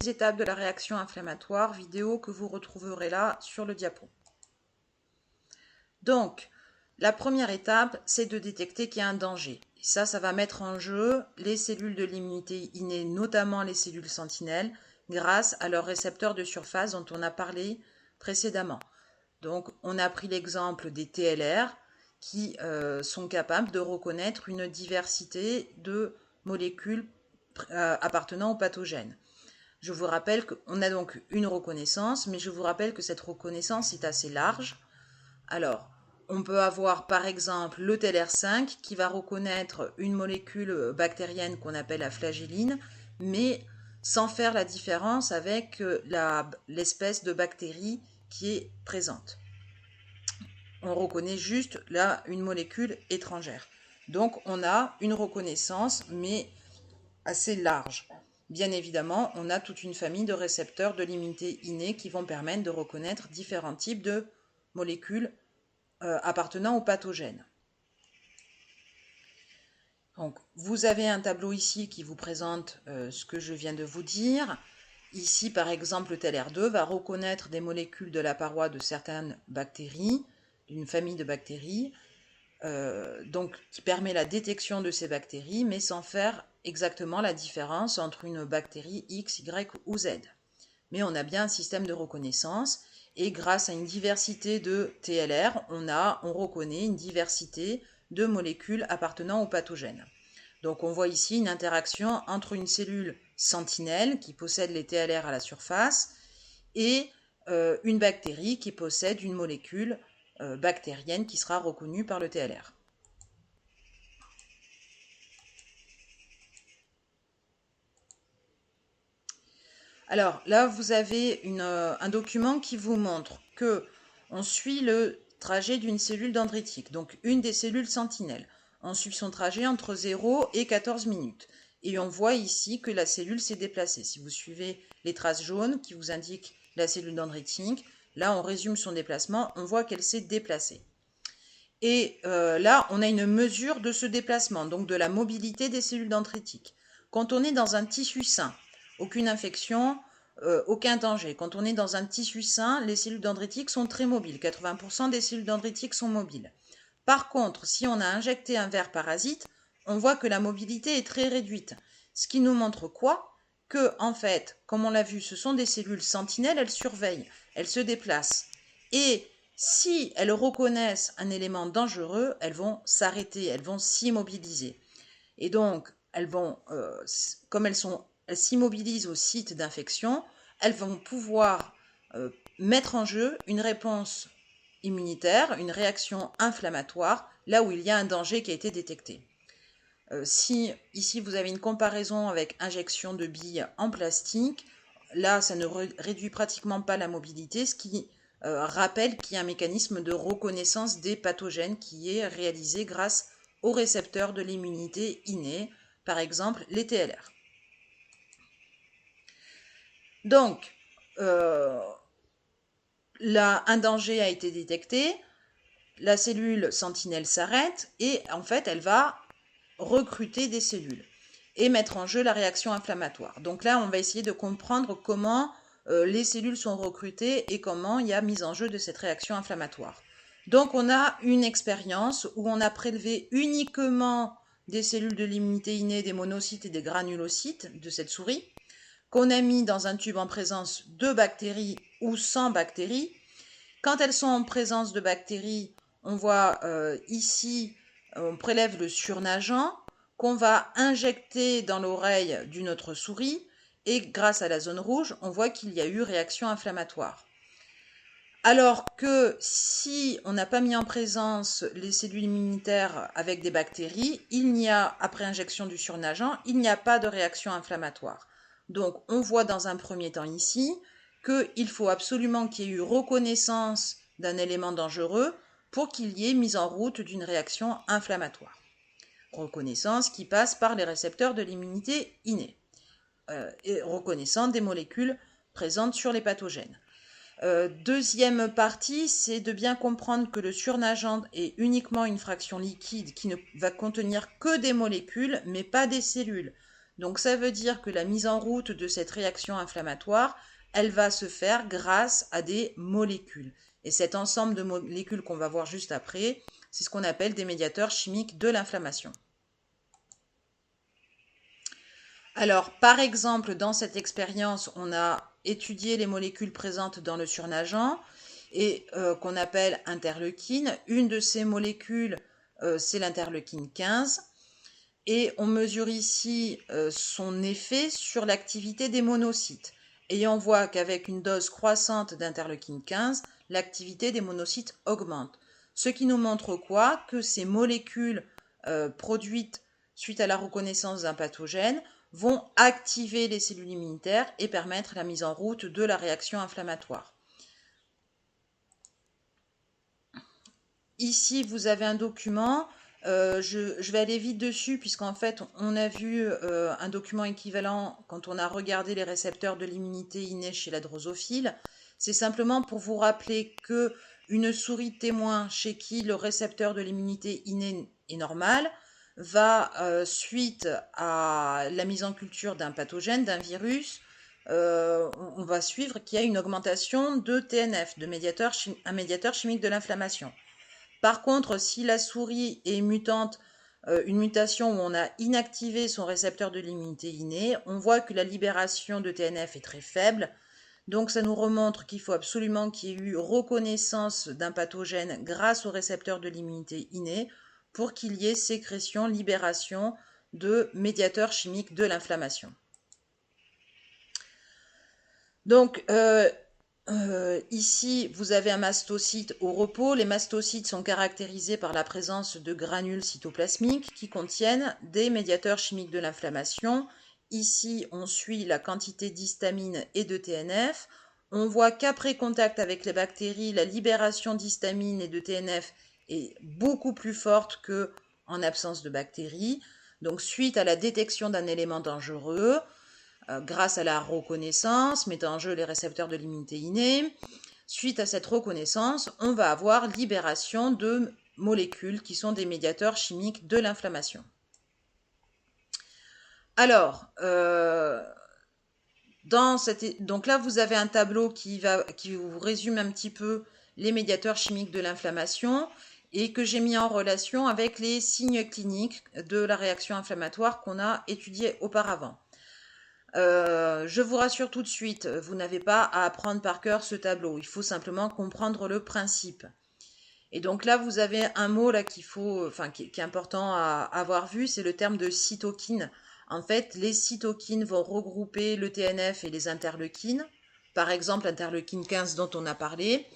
étapes de la réaction inflammatoire, vidéo que vous retrouverez là sur le diapo. Donc, la première étape, c'est de détecter qu'il y a un danger. Et ça va mettre en jeu les cellules de l'immunité innée, notamment les cellules sentinelles, grâce à leurs récepteurs de surface dont on a parlé précédemment. Donc, on a pris l'exemple des TLR qui sont capables de reconnaître une diversité de molécules appartenant aux pathogènes. Je vous rappelle qu'on a donc une reconnaissance, mais je vous rappelle que cette reconnaissance est assez large. Alors, on peut avoir par exemple le TLR5 qui va reconnaître une molécule bactérienne qu'on appelle la flagelline, mais sans faire la différence avec l'espèce de bactérie qui est présente. On reconnaît juste là une molécule étrangère. Donc on a une reconnaissance, mais assez large. Bien évidemment, on a toute une famille de récepteurs de l'immunité innée qui vont permettre de reconnaître différents types de molécules appartenant aux pathogènes. Donc, vous avez un tableau ici qui vous présente ce que je viens de vous dire. Ici, par exemple, le TLR2 va reconnaître des molécules de la paroi de certaines bactéries, d'une famille de bactéries, donc qui permet la détection de ces bactéries, mais sans faire exactement la différence entre une bactérie X, Y ou Z. Mais on a bien un système de reconnaissance, et grâce à une diversité de TLR, on reconnaît une diversité de molécules appartenant aux pathogènes. Donc on voit ici une interaction entre une cellule sentinelle qui possède les TLR à la surface et une bactérie qui possède une molécule bactérienne qui sera reconnue par le TLR. Alors là, vous avez un document qui vous montre que on suit le trajet d'une cellule dendritique, donc une des cellules sentinelles. On suit son trajet entre 0 et 14 minutes. Et on voit ici que la cellule s'est déplacée. Si vous suivez les traces jaunes qui vous indiquent la cellule dendritique, là on résume son déplacement, on voit qu'elle s'est déplacée. Et là, on a une mesure de ce déplacement, donc de la mobilité des cellules dendritiques. Quand on est dans un tissu sain, aucune infection, aucun danger. Quand on est dans un tissu sain, les cellules dendritiques sont très mobiles. 80% des cellules dendritiques sont mobiles. Par contre, si on a injecté un ver parasite, on voit que la mobilité est très réduite. Ce qui nous montre quoi? Que, en fait, comme on l'a vu, ce sont des cellules sentinelles, elles surveillent, elles se déplacent. Et si elles reconnaissent un élément dangereux, elles vont s'arrêter, elles vont s'immobiliser. Et donc, elles vont, comme elles s'immobilisent au site d'infection, elles vont pouvoir mettre en jeu une réponse immunitaire, une réaction inflammatoire, là où il y a un danger qui a été détecté. Si ici vous avez une comparaison avec injection de billes en plastique, là ça ne réduit pratiquement pas la mobilité, ce qui rappelle qu'il y a un mécanisme de reconnaissance des pathogènes qui est réalisé grâce aux récepteurs de l'immunité innée, par exemple les TLR. Donc, là, un danger a été détecté, la cellule sentinelle s'arrête et en fait elle va recruter des cellules et mettre en jeu la réaction inflammatoire. Donc là, on va essayer de comprendre comment les cellules sont recrutées et comment il y a mise en jeu de cette réaction inflammatoire. Donc on a une expérience où on a prélevé uniquement des cellules de l'immunité innée, des monocytes et des granulocytes de cette souris, qu'on a mis dans un tube en présence de bactéries ou sans bactéries. Quand elles sont en présence de bactéries, on voit ici, on prélève le surnageant qu'on va injecter dans l'oreille d'une autre souris et grâce à la zone rouge, on voit qu'il y a eu réaction inflammatoire. Alors que si on n'a pas mis en présence les cellules immunitaires avec des bactéries, il n'y a, après injection du surnageant, il n'y a pas de réaction inflammatoire. Donc on voit dans un premier temps ici qu'il faut absolument qu'il y ait eu reconnaissance d'un élément dangereux pour qu'il y ait mise en route d'une réaction inflammatoire. Reconnaissance qui passe par les récepteurs de l'immunité innée, et reconnaissant des molécules présentes sur les pathogènes. Deuxième partie, c'est de bien comprendre que le surnageant est uniquement une fraction liquide qui ne va contenir que des molécules, mais pas des cellules. Donc ça veut dire que la mise en route de cette réaction inflammatoire, elle va se faire grâce à des molécules. Et cet ensemble de molécules qu'on va voir juste après, c'est ce qu'on appelle des médiateurs chimiques de l'inflammation. Alors, par exemple, dans cette expérience, on a étudié les molécules présentes dans le surnageant et qu'on appelle interleukine. Une de ces molécules, c'est l'interleukine 15. Et on mesure ici son effet sur l'activité des monocytes. Et on voit qu'avec une dose croissante d'interleukine 15, l'activité des monocytes augmente. Ce qui nous montre quoi? Que ces molécules produites suite à la reconnaissance d'un pathogène vont activer les cellules immunitaires et permettre la mise en route de la réaction inflammatoire. Ici, vous avez un document. Je vais aller vite dessus puisqu'en fait, on a vu un document équivalent quand on a regardé les récepteurs de l'immunité innée chez la drosophile. C'est simplement pour vous rappeler que une souris témoin chez qui le récepteur de l'immunité innée est normal va, suite à la mise en culture d'un pathogène, d'un virus, on va suivre qu'il y a une augmentation de TNF, un médiateur chimique de l'inflammation. Par contre, si la souris est mutante, une mutation où on a inactivé son récepteur de l'immunité innée, on voit que la libération de TNF est très faible. Donc ça nous remontre qu'il faut absolument qu'il y ait eu reconnaissance d'un pathogène grâce au récepteur de l'immunité innée pour qu'il y ait sécrétion, libération de médiateurs chimiques de l'inflammation. Donc, ici, vous avez un mastocyte au repos. Les mastocytes sont caractérisés par la présence de granules cytoplasmiques qui contiennent des médiateurs chimiques de l'inflammation. Ici, on suit la quantité d'histamine et de TNF. On voit qu'après contact avec les bactéries, la libération d'histamine et de TNF est beaucoup plus forte qu'en absence de bactéries. Donc, suite à la détection d'un élément dangereux, grâce à la reconnaissance, mettant en jeu les récepteurs de l'immunité innée. Suite à cette reconnaissance, on va avoir libération de molécules qui sont des médiateurs chimiques de l'inflammation. Alors, donc là, vous avez un tableau qui vous résume un petit peu les médiateurs chimiques de l'inflammation et que j'ai mis en relation avec les signes cliniques de la réaction inflammatoire qu'on a étudié auparavant. Je vous rassure tout de suite, vous n'avez pas à apprendre par cœur ce tableau, il faut simplement comprendre le principe. Et donc là, vous avez un mot là qui est important à avoir vu, c'est le terme de cytokine. En fait, les cytokines vont regrouper le TNF et les interleukines, par exemple l'interleukine 15 dont on a parlé.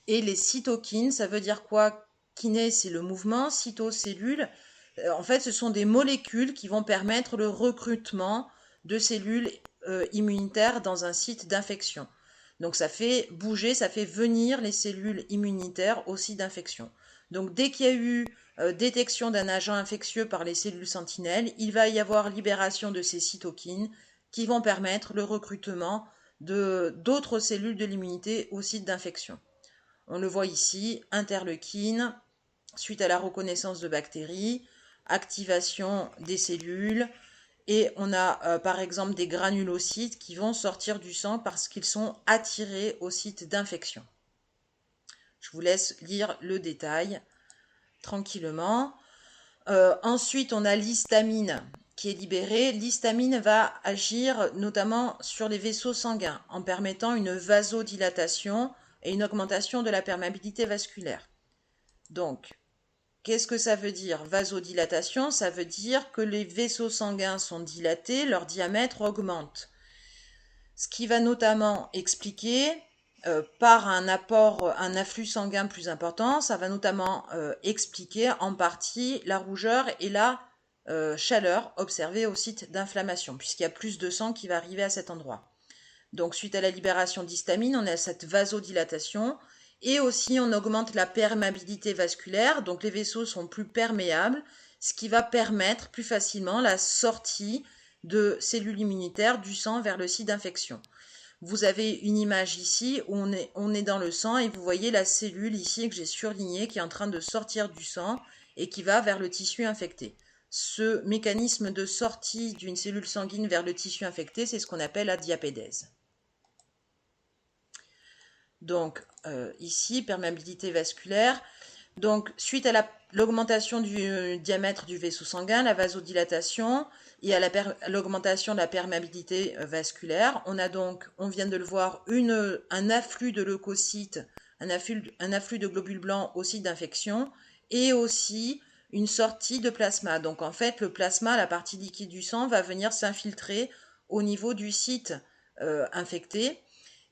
Et les cytokines, ça veut dire quoi? Kiné, c'est le mouvement, cyto, cellule. En fait, ce sont des molécules qui vont permettre le recrutement de cellules immunitaires dans un site d'infection. Donc ça fait bouger, ça fait venir les cellules immunitaires au site d'infection. Donc dès qu'il y a eu détection d'un agent infectieux par les cellules sentinelles, il va y avoir libération de ces cytokines qui vont permettre le recrutement d'autres cellules de l'immunité au site d'infection. On le voit ici, interleukine, suite à la reconnaissance de bactéries, activation des cellules, et on a par exemple des granulocytes qui vont sortir du sang parce qu'ils sont attirés au site d'infection. Je vous laisse lire le détail tranquillement. Ensuite, on a l'histamine qui est libérée. L'histamine va agir notamment sur les vaisseaux sanguins en permettant une vasodilatation et une augmentation de la perméabilité vasculaire. Donc, qu'est-ce que ça veut dire? Vasodilatation, ça veut dire que les vaisseaux sanguins sont dilatés, leur diamètre augmente. Ce qui va notamment expliquer, par un afflux sanguin plus important, ça va notamment expliquer en partie la rougeur et la chaleur observée au site d'inflammation, puisqu'il y a plus de sang qui va arriver à cet endroit. Donc, suite à la libération d'histamine, on a cette vasodilatation. Et aussi, on augmente la perméabilité vasculaire, donc les vaisseaux sont plus perméables, ce qui va permettre plus facilement la sortie de cellules immunitaires du sang vers le site d'infection. Vous avez une image ici où on est dans le sang et vous voyez la cellule ici que j'ai surlignée qui est en train de sortir du sang et qui va vers le tissu infecté. ce mécanisme de sortie d'une cellule sanguine vers le tissu infecté, c'est ce qu'on appelle la diapédèse. Donc ici, perméabilité vasculaire. Donc suite à l'augmentation du diamètre du vaisseau sanguin, la vasodilatation et à l'augmentation de la perméabilité vasculaire, on a donc, on vient de le voir, un afflux de leucocytes, un afflux de globules blancs au site d'infection et aussi une sortie de plasma. Donc en fait, le plasma, la partie liquide du sang, va venir s'infiltrer au niveau du site infecté.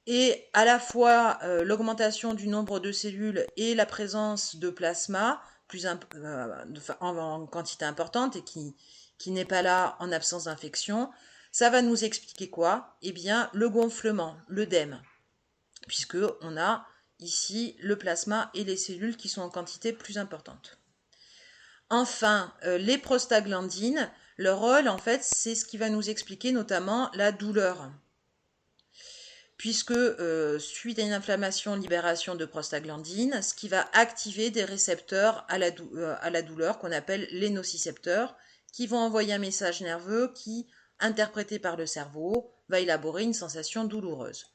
Et à la fois l'augmentation du nombre de cellules et la présence de plasma en quantité importante et qui n'est pas là en absence d'infection, ça va nous expliquer quoi? Eh bien, le gonflement, l'œdème, puisque on a ici le plasma et les cellules qui sont en quantité plus importante. Enfin, les prostaglandines, leur rôle, en fait, c'est ce qui va nous expliquer notamment la douleur. Puisque suite à une inflammation, libération de prostaglandines, ce qui va activer des récepteurs à la douleur qu'on appelle les nocicepteurs, qui vont envoyer un message nerveux qui, interprété par le cerveau, va élaborer une sensation douloureuse.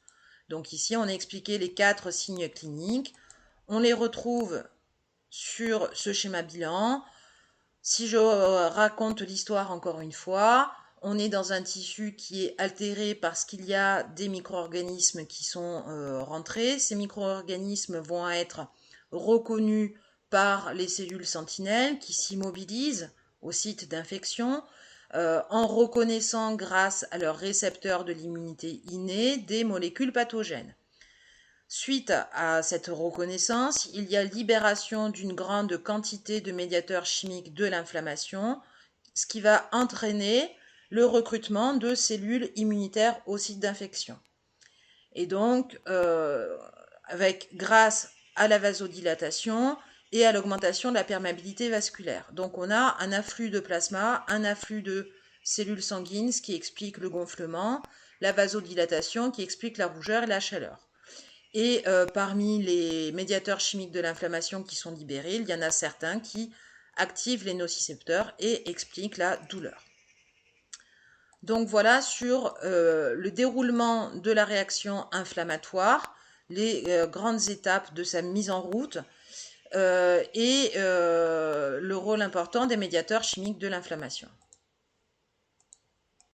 Donc ici, on a expliqué les 4 signes cliniques. On les retrouve sur ce schéma bilan. Si je raconte l'histoire encore une fois, on est dans un tissu qui est altéré parce qu'il y a des micro-organismes qui sont rentrés. Ces micro-organismes vont être reconnus par les cellules sentinelles qui s'immobilisent au site d'infection en reconnaissant grâce à leurs récepteurs de l'immunité innée des molécules pathogènes. Suite à cette reconnaissance, il y a libération d'une grande quantité de médiateurs chimiques de l'inflammation, ce qui va entraîner le recrutement de cellules immunitaires au site d'infection. Et donc, grâce à la vasodilatation et à l'augmentation de la perméabilité vasculaire. Donc on a un afflux de plasma, un afflux de cellules sanguines, ce qui explique le gonflement, la vasodilatation qui explique la rougeur et la chaleur. Et parmi les médiateurs chimiques de l'inflammation qui sont libérés, il y en a certains qui activent les nocicepteurs et expliquent la douleur. Donc voilà sur le déroulement de la réaction inflammatoire, les grandes étapes de sa mise en route et le rôle important des médiateurs chimiques de l'inflammation.